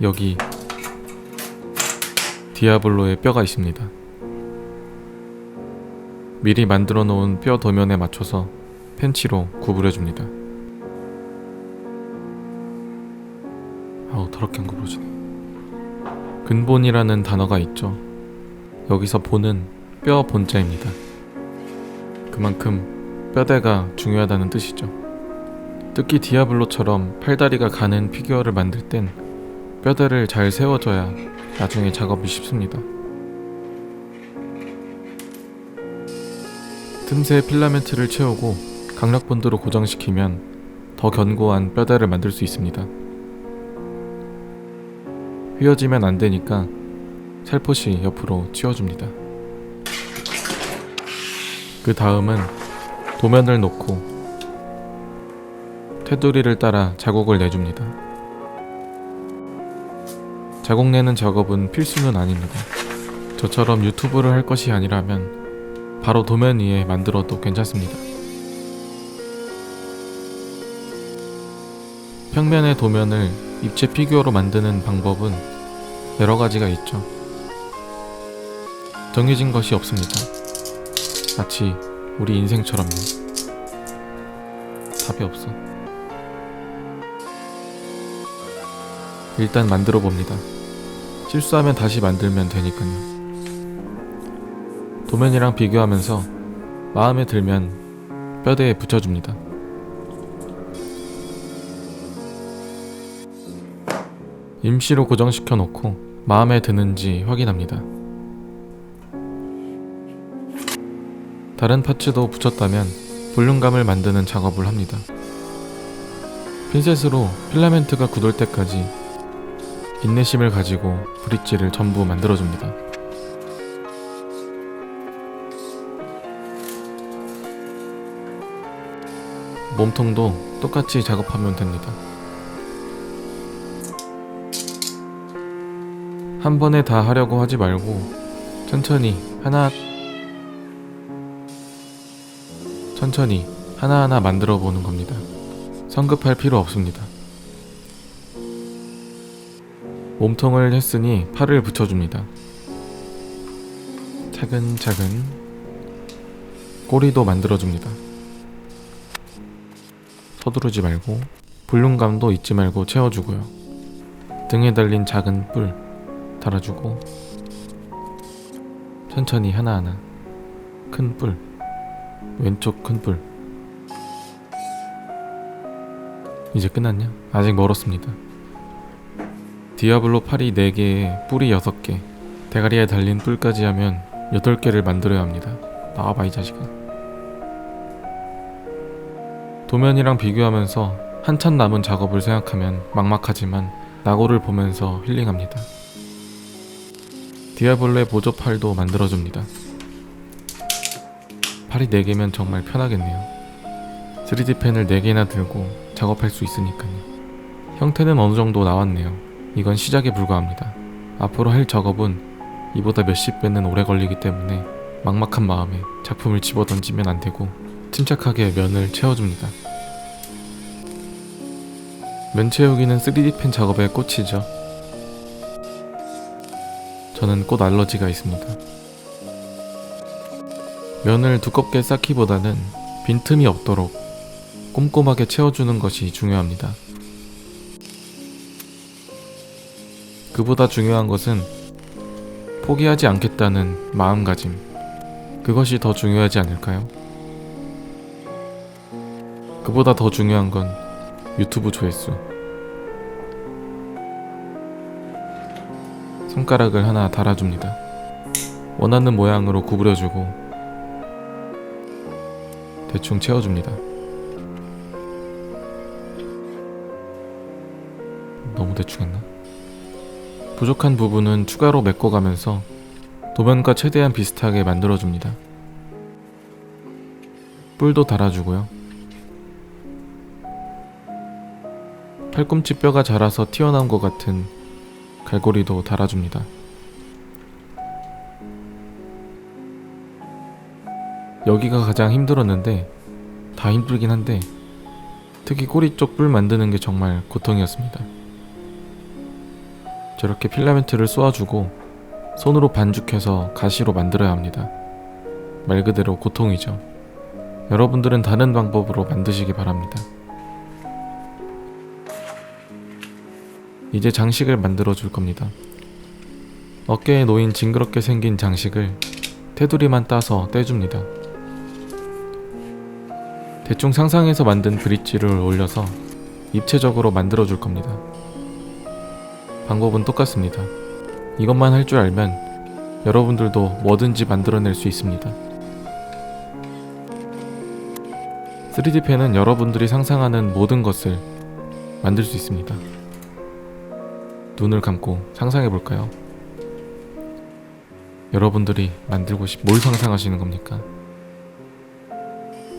여기 디아블로의 뼈가 있습니다. 미리 만들어 놓은 뼈 도면에 맞춰서 펜치로 구부려줍니다. 아우, 더럽게 안 구부러지네. 근본이라는 단어가 있죠. 여기서 본은 뼈 본자입니다. 그만큼 뼈대가 중요하다는 뜻이죠. 특히 디아블로처럼 팔다리가 가는 피규어를 만들 땐 뼈대를 잘 세워줘야 나중에 작업이 쉽습니다. 틈새에 필라멘트를 채우고 강력본드로 고정시키면 더 견고한 뼈대를 만들 수 있습니다. 휘어지면 안 되니까 살포시 옆으로 치워줍니다. 그 다음은 도면을 놓고 테두리를 따라 자국을 내줍니다. 자국 내는 작업은 필수는 아닙니다. 저처럼 유튜브를 할 것이 아니라면 바로 도면 위에 만들어도 괜찮습니다. 평면의 도면을 입체 피규어로 만드는 방법은 여러 가지가 있죠. 정해진 것이 없습니다. 마치 우리 인생처럼요. 답이 없어. 일단 만들어 봅니다. 실수하면 다시 만들면 되니까요. 도면이랑 비교하면서 마음에 들면 뼈대에 붙여줍니다. 임시로 고정시켜 놓고 마음에 드는지 확인합니다. 다른 파츠도 붙였다면 볼륨감을 만드는 작업을 합니다. 핀셋으로 필라멘트가 굳을 때까지 인내심을 가지고 브릿지를 전부 만들어줍니다. 몸통도 똑같이 작업하면 됩니다. 한 번에 다 하려고 하지 말고 천천히 하나하나 만들어 보는 겁니다. 성급할 필요 없습니다. 몸통을 했으니 팔을 붙여줍니다. 차근차근 꼬리도 만들어줍니다. 서두르지 말고 볼륨감도 잊지 말고 채워주고요. 등에 달린 작은 뿔 달아주고 천천히 하나하나 큰 뿔, 왼쪽 큰 뿔. 이제 끝났냐? 아직 멀었습니다. 디아블로 팔이 4개에 뿔이 6개, 대가리에 달린 뿔까지 하면 8개를 만들어야 합니다. 나와봐 이 자식아. 도면이랑 비교하면서 한참 남은 작업을 생각하면 막막하지만 나고를 보면서 힐링합니다. 디아블로의 보조팔도 만들어줍니다. 팔이 4개면 정말 편하겠네요. 3D펜을 4개나 들고 작업할 수 있으니까요. 형태는 어느 정도 나왔네요. 이건 시작에 불과합니다. 앞으로 할 작업은 이보다 몇십 배는 오래 걸리기 때문에 막막한 마음에 작품을 집어던지면 안 되고 침착하게 면을 채워줍니다. 면 채우기는 3D펜 작업의 꽃이죠. 저는 꽃 알러지가 있습니다. 면을 두껍게 쌓기보다는 빈틈이 없도록 꼼꼼하게 채워주는 것이 중요합니다. 그보다 중요한 것은 포기하지 않겠다는 마음가짐, 그것이 더 중요하지 않을까요? 그보다 더 중요한 건 유튜브 조회수. 손가락을 하나 달아줍니다. 원하는 모양으로 구부려주고 대충 채워줍니다. 너무 대충 했나? 부족한 부분은 추가로 메꿔가면서 도면과 최대한 비슷하게 만들어줍니다. 뿔도 달아주고요. 팔꿈치 뼈가 자라서 튀어나온 것 같은 갈고리도 달아줍니다. 여기가 가장 힘들었는데, 다 힘들긴 한데 특히 꼬리 쪽 뿔 만드는 게 정말 고통이었습니다. 저렇게 필라멘트를 쏘아주고 손으로 반죽해서 가시로 만들어야 합니다. 말 그대로 고통이죠. 여러분들은 다른 방법으로 만드시기 바랍니다. 이제 장식을 만들어 줄 겁니다. 어깨에 놓인 징그럽게 생긴 장식을 테두리만 따서 떼줍니다. 대충 상상해서 만든 브릿지를 올려서 입체적으로 만들어 줄 겁니다. 방법은 똑같습니다. 이것만 할 줄 알면 여러분들도 뭐든지 만들어낼 수 있습니다. 3D 펜은 여러분들이 상상하는 모든 것을 만들 수 있습니다. 눈을 감고 상상해 볼까요? 여러분들이 만들고 뭘 상상하시는 겁니까?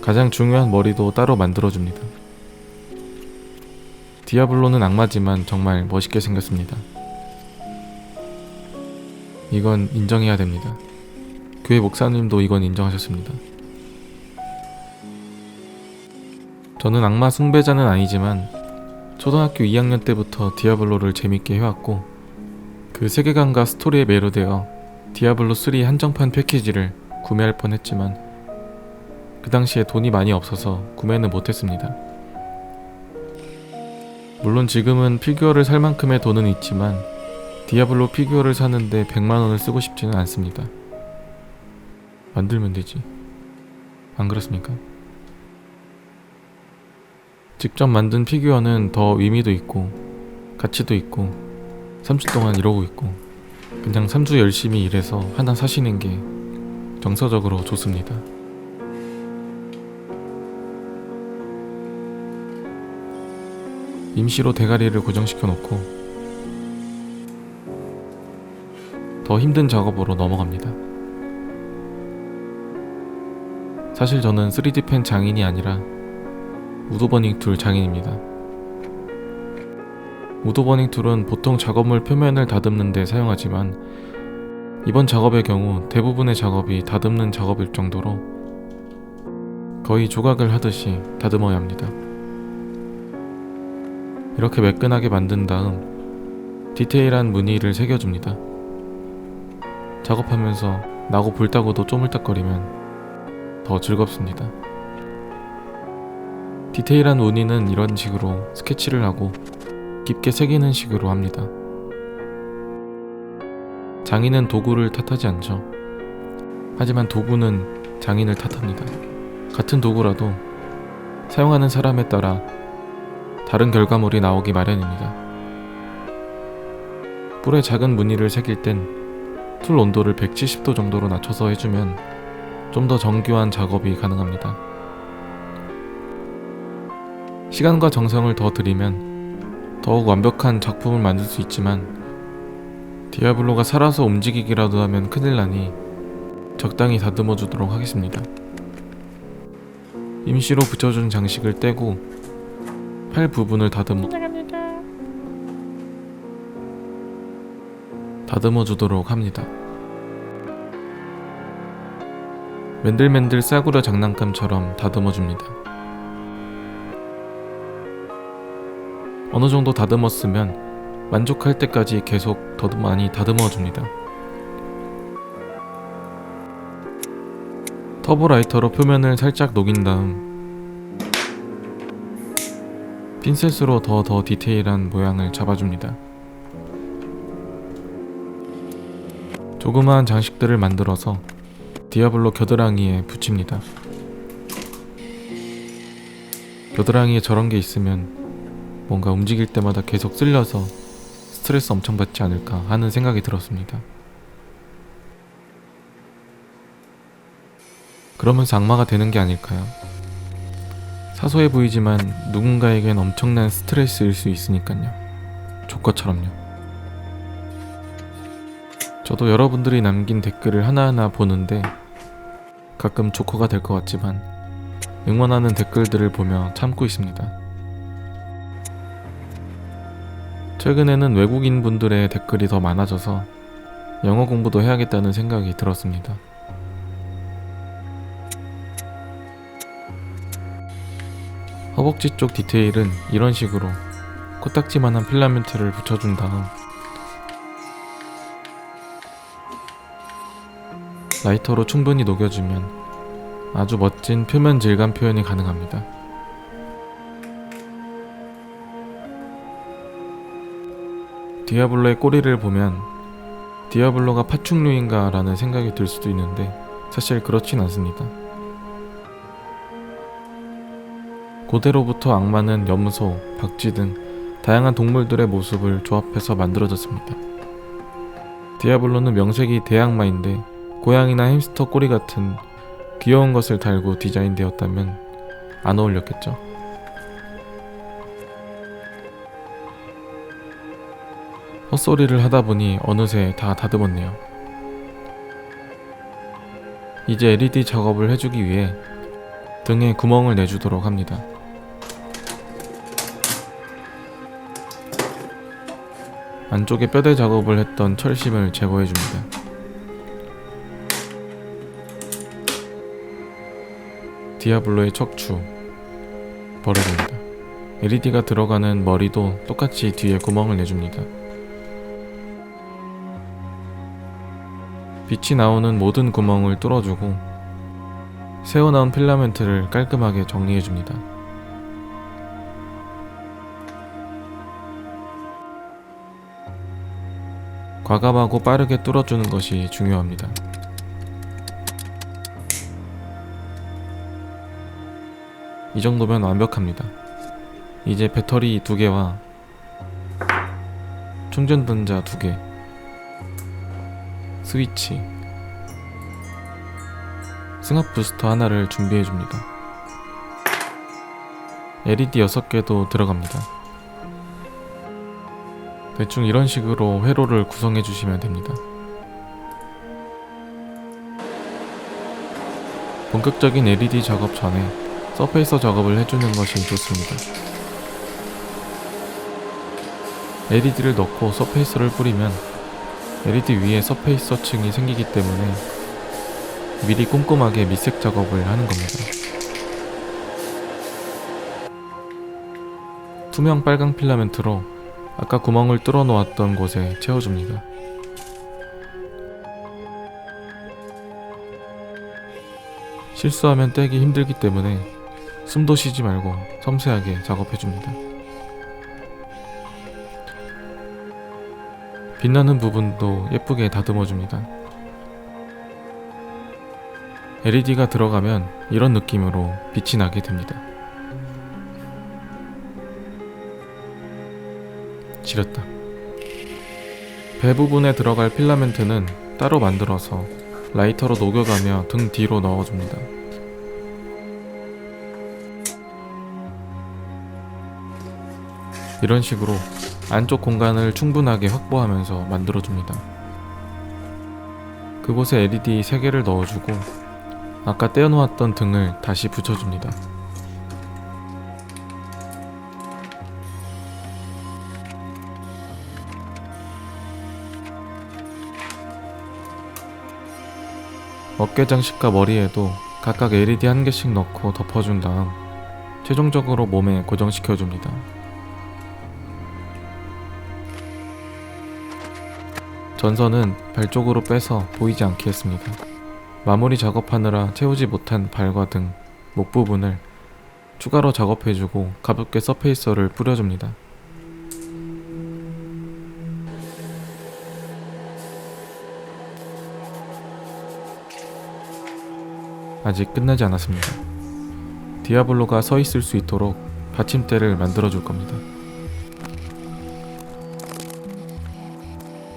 가장 중요한 머리도 따로 만들어줍니다. 디아블로는 악마지만 정말 멋있게 생겼습니다. 이건 인정해야 됩니다. 교회 목사님도 이건 인정하셨습니다. 저는 악마 숭배자는 아니지만 초등학교 2학년 때부터 디아블로를 재밌게 해왔고 그 세계관과 스토리에 매료되어 디아블로 3 한정판 패키지를 구매할 뻔했지만 그 당시에 돈이 많이 없어서 구매는 못했습니다. 물론 지금은 피규어를 살 만큼의 돈은 있지만 디아블로 피규어를 사는데 100만원을 쓰고 싶지는 않습니다. 만들면 되지. 안 그렇습니까? 직접 만든 피규어는 더 의미도 있고 가치도 있고 3주 동안 이러고 있고 그냥 3주 열심히 일해서 하나 사시는 게 정서적으로 좋습니다. 임시로 대가리를 고정시켜 놓고 더 힘든 작업으로 넘어갑니다. 사실 저는 3D 펜 장인이 아니라 우드버닝 툴 장인입니다. 우드버닝 툴은 보통 작업물 표면을 다듬는 데 사용하지만 이번 작업의 경우 대부분의 작업이 다듬는 작업일 정도로 거의 조각을 하듯이 다듬어야 합니다. 이렇게 매끈하게 만든 다음 디테일한 무늬를 새겨줍니다. 작업하면서 나고 불따고도 쪼물딱거리면 더 즐겁습니다. 디테일한 무늬는 이런 식으로 스케치를 하고 깊게 새기는 식으로 합니다. 장인은 도구를 탓하지 않죠. 하지만 도구는 장인을 탓합니다. 같은 도구라도 사용하는 사람에 따라 다른 결과물이 나오기 마련입니다. 뿔에 작은 무늬를 새길 땐 툴 온도를 170도 정도로 낮춰서 해주면 좀 더 정교한 작업이 가능합니다. 시간과 정성을 더 들이면 더욱 완벽한 작품을 만들 수 있지만 디아블로가 살아서 움직이기라도 하면 큰일 나니 적당히 다듬어 주도록 하겠습니다. 임시로 붙여준 장식을 떼고 팔 부분을 다듬어 주도록 합니다. 맨들맨들 싸구려 장난감처럼 다듬어 줍니다. 어느 정도 다듬었으면 만족할 때까지 계속 더 많이 다듬어 줍니다. 터보라이터로 표면을 살짝 녹인 다음 핀셋으로 더 디테일한 모양을 잡아줍니다. 조그마한 장식들을 만들어서 디아블로 겨드랑이에 붙입니다. 겨드랑이에 저런 게 있으면 뭔가 움직일 때마다 계속 쓸려서 스트레스 엄청 받지 않을까 하는 생각이 들었습니다. 그러면서 악마가 되는 게 아닐까요? 사소해 보이지만 누군가에겐 엄청난 스트레스일 수 있으니까요. 조커처럼요. 저도 여러분들이 남긴 댓글을 하나하나 보는데 가끔 조커가 될 것 같지만 응원하는 댓글들을 보며 참고 있습니다. 최근에는 외국인 분들의 댓글이 더 많아져서 영어 공부도 해야겠다는 생각이 들었습니다. 허벅지 쪽 디테일은 이런 식으로 코딱지만한 필라멘트를 붙여준 다음 라이터로 충분히 녹여주면 아주 멋진 표면 질감 표현이 가능합니다. 디아블로의 꼬리를 보면 디아블로가 파충류인가 라는 생각이 들 수도 있는데 사실 그렇진 않습니다. 고대로부터 악마는 염소, 박쥐 등 다양한 동물들의 모습을 조합해서 만들어졌습니다. 디아블로는 명색이 대악마인데 고양이나 햄스터 꼬리 같은 귀여운 것을 달고 디자인되었다면 안 어울렸겠죠. 헛소리를 하다보니 어느새 다 다듬었네요. 이제 LED 작업을 해주기 위해 등에 구멍을 내주도록 합니다. 안쪽에 뼈대 작업을 했던 철심을 제거해줍니다. 디아블로의 척추 버려줍니다. LED가 들어가는 머리도 똑같이 뒤에 구멍을 내줍니다. 빛이 나오는 모든 구멍을 뚫어주고 새어나온 필라멘트를 깔끔하게 정리해줍니다. 과감하고 빠르게 뚫어주는 것이 중요합니다. 이 정도면 완벽합니다. 이제 배터리 2개와 충전단자 2개, 스위치, 승합 부스터 하나를 준비해줍니다. LED 6개도 들어갑니다. 대충 이런 식으로 회로를 구성해주시면 됩니다. 본격적인 LED 작업 전에 서페이서 작업을 해주는 것이 좋습니다. LED를 넣고 서페이서를 뿌리면 LED 위에 서페이서 층이 생기기 때문에 미리 꼼꼼하게 밑색 작업을 하는 겁니다. 투명 빨강 필라멘트로 아까 구멍을 뚫어 놓았던 곳에 채워줍니다. 실수하면 떼기 힘들기 때문에 숨도 쉬지 말고 섬세하게 작업해줍니다. 빛나는 부분도 예쁘게 다듬어줍니다. LED가 들어가면 이런 느낌으로 빛이 나게 됩니다. 지렸다. 배 부분에 들어갈 필라멘트는 따로 만들어서 라이터로 녹여가며 등 뒤로 넣어줍니다. 이런 식으로 안쪽 공간을 충분하게 확보하면서 만들어줍니다. 그곳에 LED 3개를 넣어주고 아까 떼어놓았던 등을 다시 붙여줍니다. 어깨 장식과 머리에도 각각 LED 1개씩 넣고 덮어준 다음 최종적으로 몸에 고정시켜줍니다. 전선은 발 쪽으로 빼서 보이지 않게 했습니다. 마무리 작업하느라 채우지 못한 발과 등 목 부분을 추가로 작업해주고 가볍게 서페이서를 뿌려줍니다. 아직 끝나지 않았습니다. 디아블로가 서 있을 수 있도록 받침대를 만들어 줄 겁니다.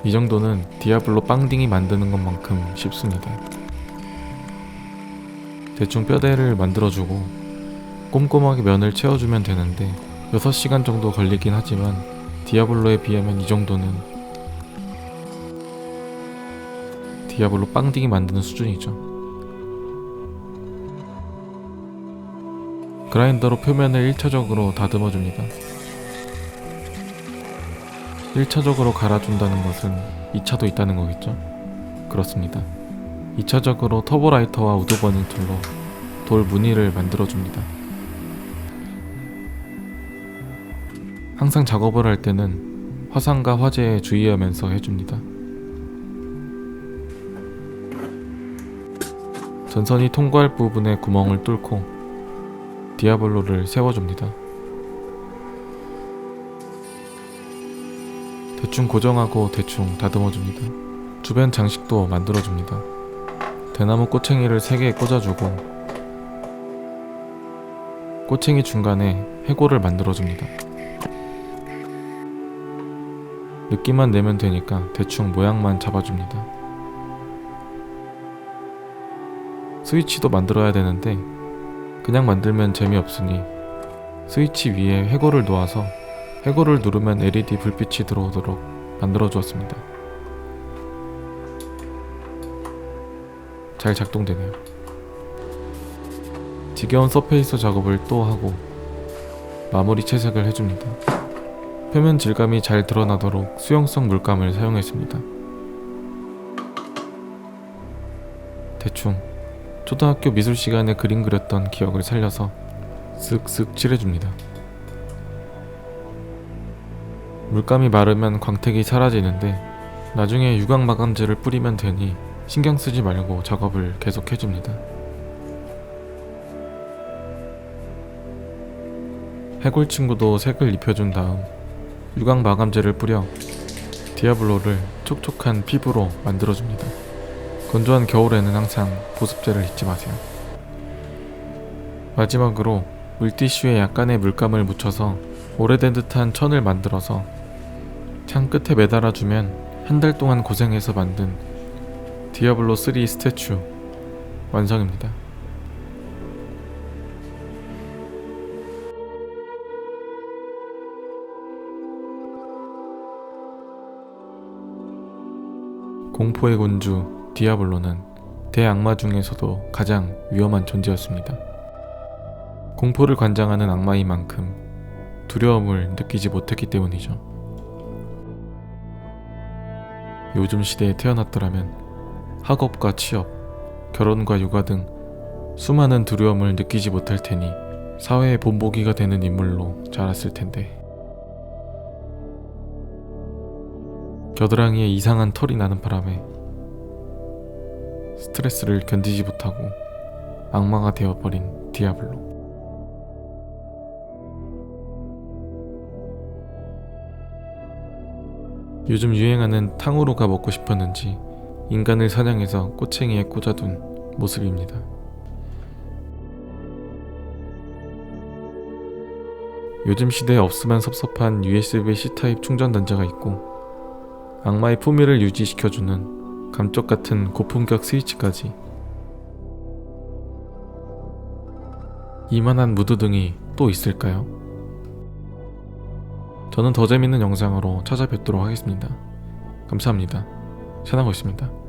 이 정도는 디아블로 빵딩이 만드는 것만큼 쉽습니다. 대충 뼈대를 만들어주고 꼼꼼하게 면을 채워주면 되는데 6시간 정도 걸리긴 하지만 디아블로에 비하면 이 정도는 디아블로 빵딩이 만드는 수준이죠. 그라인더로 표면을 1차적으로 다듬어줍니다. 1차적으로 갈아준다는 것은 2차도 있다는 거겠죠? 그렇습니다. 2차적으로 터보라이터와 우드버닝 툴로 돌 무늬를 만들어줍니다. 항상 작업을 할 때는 화상과 화재에 주의하면서 해줍니다. 전선이 통과할 부분에 구멍을 뚫고 디아블로를 세워줍니다. 대충 고정하고 대충 다듬어줍니다. 주변 장식도 만들어줍니다. 대나무 꼬챙이를 3개 꽂아주고 꼬챙이 중간에 해골을 만들어줍니다. 느낌만 내면 되니까 대충 모양만 잡아줍니다. 스위치도 만들어야 되는데 그냥 만들면 재미없으니 스위치 위에 해골을 놓아서 해골을 누르면 LED 불빛이 들어오도록 만들어 주었습니다. 잘 작동되네요. 지겨운 서페이스 작업을 또 하고 마무리 채색을 해줍니다. 표면 질감이 잘 드러나도록 수용성 물감을 사용했습니다. 대충 초등학교 미술 시간에 그림 그렸던 기억을 살려서 쓱쓱 칠해줍니다. 물감이 마르면 광택이 사라지는데 나중에 유광 마감제를 뿌리면 되니 신경 쓰지 말고 작업을 계속 해줍니다. 해골 친구도 색을 입혀준 다음 유광 마감제를 뿌려 디아블로를 촉촉한 피부로 만들어줍니다. 건조한 겨울에는 항상 보습제를 잊지 마세요. 마지막으로 물티슈에 약간의 물감을 묻혀서 오래된 듯한 천을 만들어서 창 끝에 매달아주면 한 달 동안 고생해서 만든 디아블로 3 스태츄 완성입니다. 공포의 군주 디아블로는 대악마 중에서도 가장 위험한 존재였습니다. 공포를 관장하는 악마인 만큼 두려움을 느끼지 못했기 때문이죠. 요즘 시대에 태어났더라면 학업과 취업, 결혼과 육아 등 수많은 두려움을 느끼지 못할 테니 사회의 본보기가 되는 인물로 자랐을 텐데 겨드랑이에 이상한 털이 나는 바람에 스트레스를 견디지 못하고 악마가 되어버린 디아블로. 요즘 유행하는 탕후루가 먹고 싶었는지 인간을 사냥해서 꼬챙이에 꽂아둔 모습입니다. 요즘 시대에 없으면 섭섭한 USB-C 타입 충전 단자가 있고 악마의 품위를 유지시켜주는 감쪽같은 고품격 스위치까지. 이만한 무드등이 또 있을까요? 저는 더 재밌는 영상으로 찾아뵙도록 하겠습니다. 감사합니다. 샤나고 있습니다.